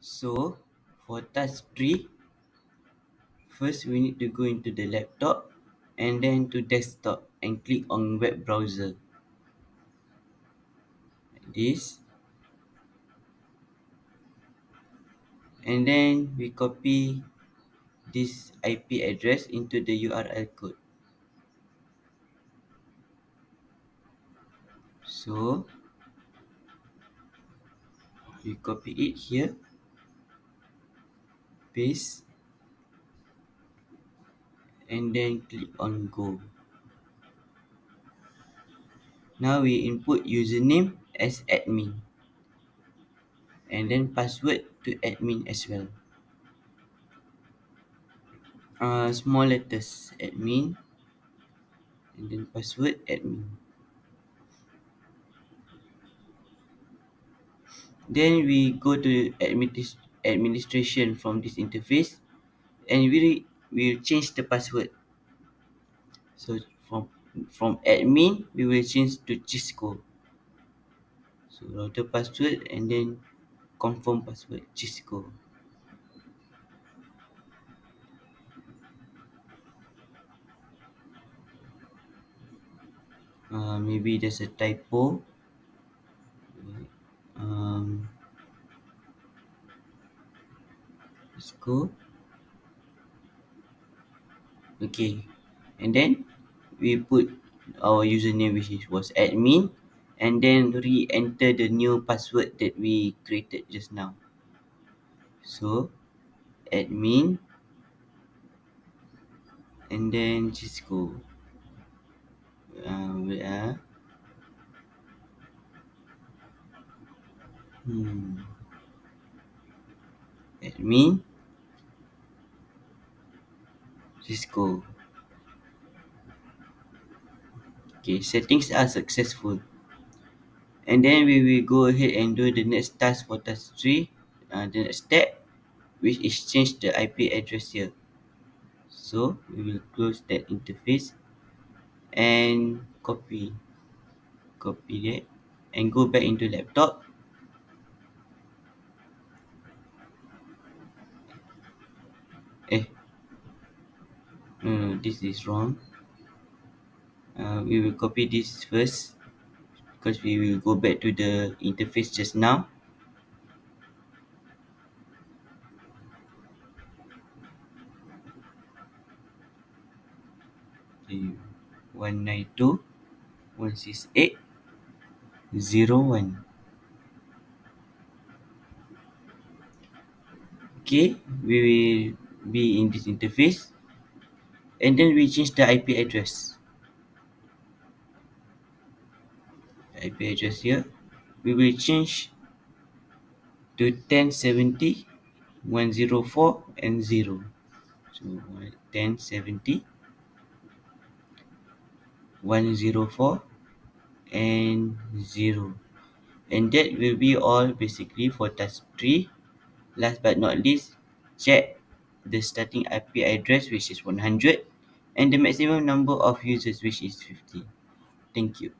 So for task 3, first we need to go into the laptop and then to desktop and click on web browser like this, and then we copy this IP address into the URL code. So we copy it here, paste, and then click on go. Now we input username as admin and then password to admin as well. Small letters admin and then password admin. Then we go to administration from this interface, and we will change the password. So from admin we will change to Cisco. So router password and then confirm password Cisco. Maybe there's a typo. Cisco. Okay, and then we put our username, which was admin, and then re-enter the new password that we created just now. So admin and then Cisco. Wait admin Cisco. Okay, settings are successful. And then we will go ahead and do the next task for task 3. The next step, which is change the IP address here. So we will close that interface and copy that and go back into laptop. No, this is wrong. We will copy this first because we will go back to the interface just now. Okay, 192.168.0.1. Okay, we will be in this interface, and then we change the IP address. The IP address here, we will change to 1070.104 and 0. So 1070.104 and 0. And that will be all basically for task 3. Last but not least, check the starting IP address, which is 100, and the maximum number of users, which is 50. Thank you.